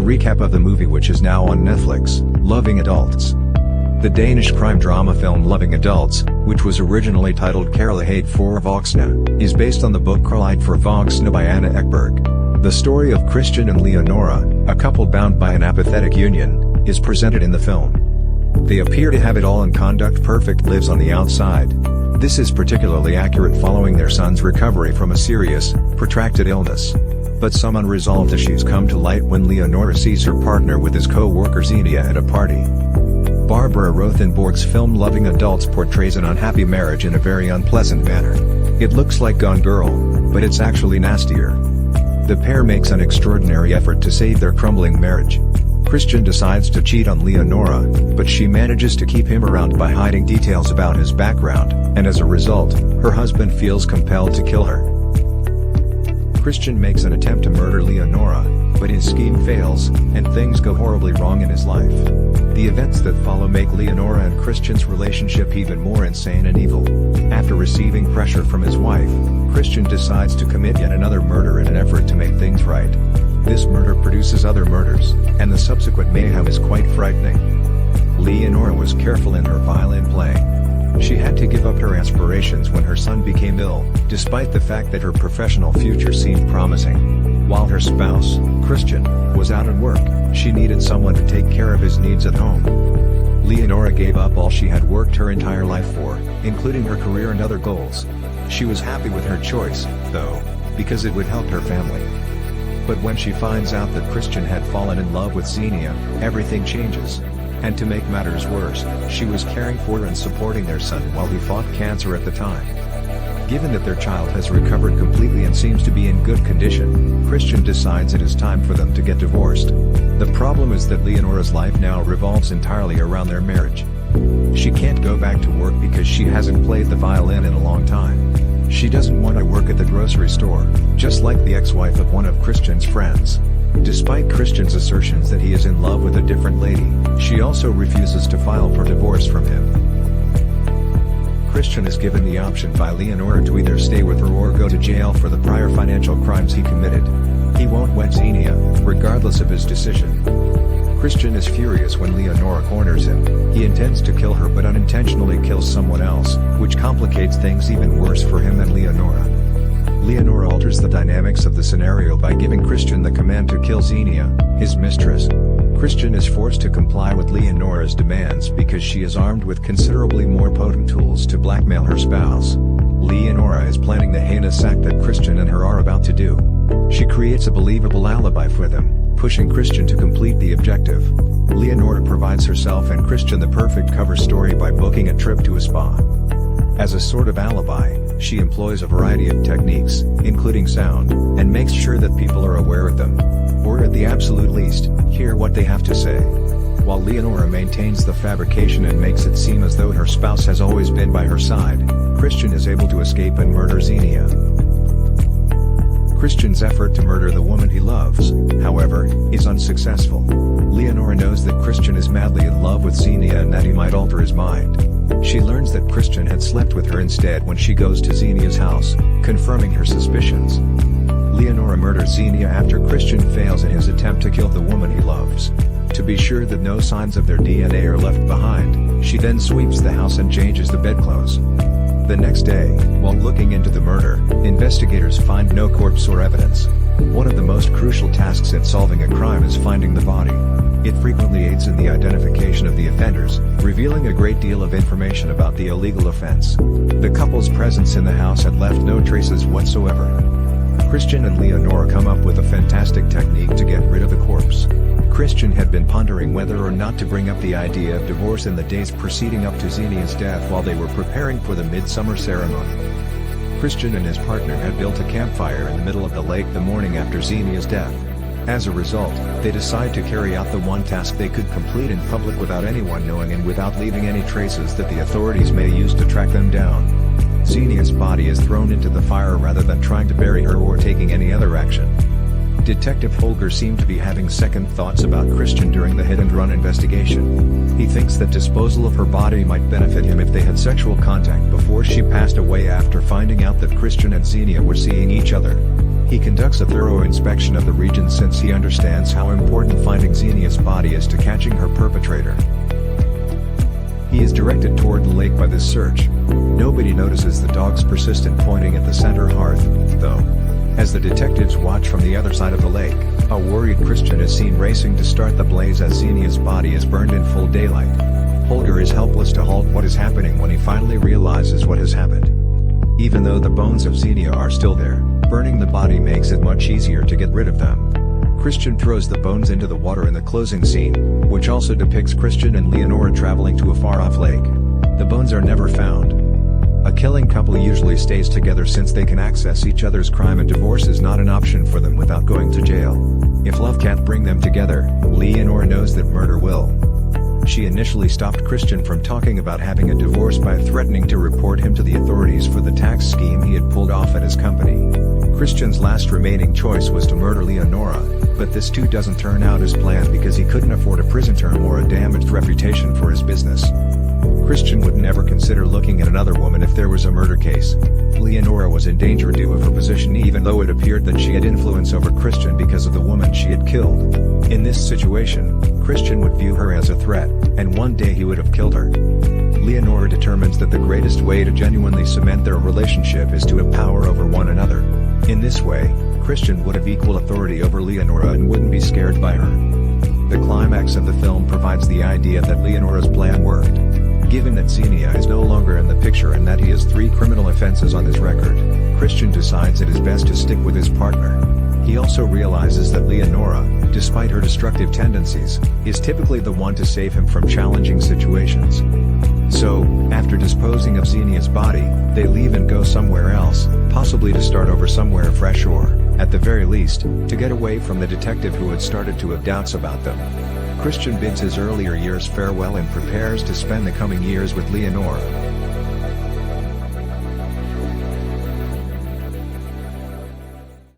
recap of the movie, which is now on Netflix: Loving Adults. The Danish crime drama film Loving Adults, which was originally titled Kærlighed for Voksne, is based on the book Kærlighed for Voksne by Anna Ekberg. The story of Christian and Leonora, a couple bound by an apathetic union, is presented in the film. They appear to have it all and conduct perfect lives on the outside. This is particularly accurate following their son's recovery from a serious, protracted illness. But some unresolved issues come to light when Leonora sees her partner with his co-worker Xenia at a party. Barbara Rothenborg's film Loving Adults portrays an unhappy marriage in a very unpleasant manner. It looks like Gone Girl, but it's actually nastier. The pair makes an extraordinary effort to save their crumbling marriage. Christian decides to cheat on Leonora, but she manages to keep him around by hiding details about his background, and as a result, her husband feels compelled to kill her. Christian makes an attempt to murder Leonora, but his scheme fails, and things go horribly wrong in his life. The events that follow make Leonora and Christian's relationship even more insane and evil. After receiving pressure from his wife, Christian decides to commit yet another murder in an effort to make things right. This murder produces other murders, and the subsequent mayhem is quite frightening. Leonora was careful in her violin playing. She had to give up her aspirations when her son became ill, despite the fact that her professional future seemed promising. While her spouse, Christian, was out at work, she needed someone to take care of his needs at home. Leonora gave up all she had worked her entire life for, including her career and other goals. She was happy with her choice, though, because it would help her family. But when she finds out that Christian had fallen in love with Xenia, everything changes. And to make matters worse, she was caring for and supporting their son while he fought cancer at the time. Given that their child has recovered completely and seems to be in good condition, Christian decides it is time for them to get divorced. The problem is that Leonora's life now revolves entirely around their marriage. She can't go back to work because she hasn't played the violin in a long time. She doesn't want to work at the grocery store, just like the ex-wife of one of Christian's friends. Despite Christian's assertions that he is in love with a different lady, she also refuses to file for divorce from him. Christian is given the option by Leonora to either stay with her or go to jail for the prior financial crimes he committed. He won't wed Xenia, regardless of his decision. Christian is furious when Leonora corners him. He intends to kill her but unintentionally kills someone else, which complicates things even worse for him and Leonora. Leonora alters the dynamics of the scenario by giving Christian the command to kill Xenia, his mistress. Christian is forced to comply with Leonora's demands because she is armed with considerably more potent tools to blackmail her spouse. Leonora is planning the heinous act that Christian and her are about to do. She creates a believable alibi for them, pushing Christian to complete the objective. Leonora provides herself and Christian the perfect cover story by booking a trip to a spa. As a sort of alibi, she employs a variety of techniques, including sound, and makes sure that people are aware of them. Or at the absolute least, hear what they have to say. While Leonora maintains the fabrication and makes it seem as though her spouse has always been by her side, Christian is able to escape and murder Xenia. Christian's effort to murder the woman he loves, however, is unsuccessful. Leonora knows that Christian is madly in love with Xenia and that he might alter his mind. She learns that Christian had slept with her instead when she goes to Xenia's house, confirming her suspicions. Leonora murders Xenia after Christian fails in his attempt to kill the woman he loves. To be sure that no signs of their DNA are left behind, she then sweeps the house and changes the bedclothes. The next day, while looking into the murder, investigators find no corpse or evidence. One of the most crucial tasks in solving a crime is finding the body. It frequently aids in the identification of the offenders, revealing a great deal of information about the illegal offense. The couple's presence in the house had left no traces whatsoever. Christian and Leonora come up with a fantastic technique to get rid of the corpse. Christian had been pondering whether or not to bring up the idea of divorce in the days preceding up to Xenia's death while they were preparing for the midsummer ceremony. Christian and his partner had built a campfire in the middle of the lake the morning after Xenia's death. As a result, they decide to carry out the one task they could complete in public without anyone knowing and without leaving any traces that the authorities may use to track them down. Xenia's body is thrown into the fire rather than trying to bury her or taking any other action. Detective Holger seemed to be having second thoughts about Christian during the hit-and-run investigation. He thinks that disposal of her body might benefit him if they had sexual contact before she passed away after finding out that Christian and Xenia were seeing each other. He conducts a thorough inspection of the region since he understands how important finding Xenia's body is to catching her perpetrator. He is directed toward the lake by this search. Nobody notices the dog's persistent pointing at the center hearth, though. As the detectives watch from the other side of the lake, a worried Christian is seen racing to start the blaze as Xenia's body is burned in full daylight. Holger is helpless to halt what is happening when he finally realizes what has happened. Even though the bones of Xenia are still there, burning the body makes it much easier to get rid of them. Christian throws the bones into the water in the closing scene, which also depicts Christian and Leonora traveling to a far-off lake. The bones are never found. A killing couple usually stays together since they can access each other's crime, and divorce is not an option for them without going to jail. If love can't bring them together, Leonora knows that murder will. She initially stopped Christian from talking about having a divorce by threatening to report him to the authorities for the tax scheme he had pulled off at his company. Christian's last remaining choice was to murder Leonora, but this too doesn't turn out as planned because he couldn't afford a prison term or a damaged reputation for his business. Christian would never consider looking at another woman if there was a murder case. Leonora was in danger due of her position, even though it appeared that she had influence over Christian because of the woman she had killed. In this situation, Christian would view her as a threat, and one day he would have killed her. Leonora determines that the greatest way to genuinely cement their relationship is to have power over one another. In this way, Christian would have equal authority over Leonora and wouldn't be scared by her. The climax of the film provides the idea that Leonora's plan worked. Given that Xenia is no longer in the picture and that he has 3 criminal offenses on his record, Christian decides it is best to stick with his partner. He also realizes that Leonora, despite her destructive tendencies, is typically the one to save him from challenging situations. So, after disposing of Xenia's body, they leave and go somewhere else, possibly to start over somewhere fresh or, at the very least, to get away from the detective who had started to have doubts about them. Christian bids his earlier years farewell and prepares to spend the coming years with Leonora.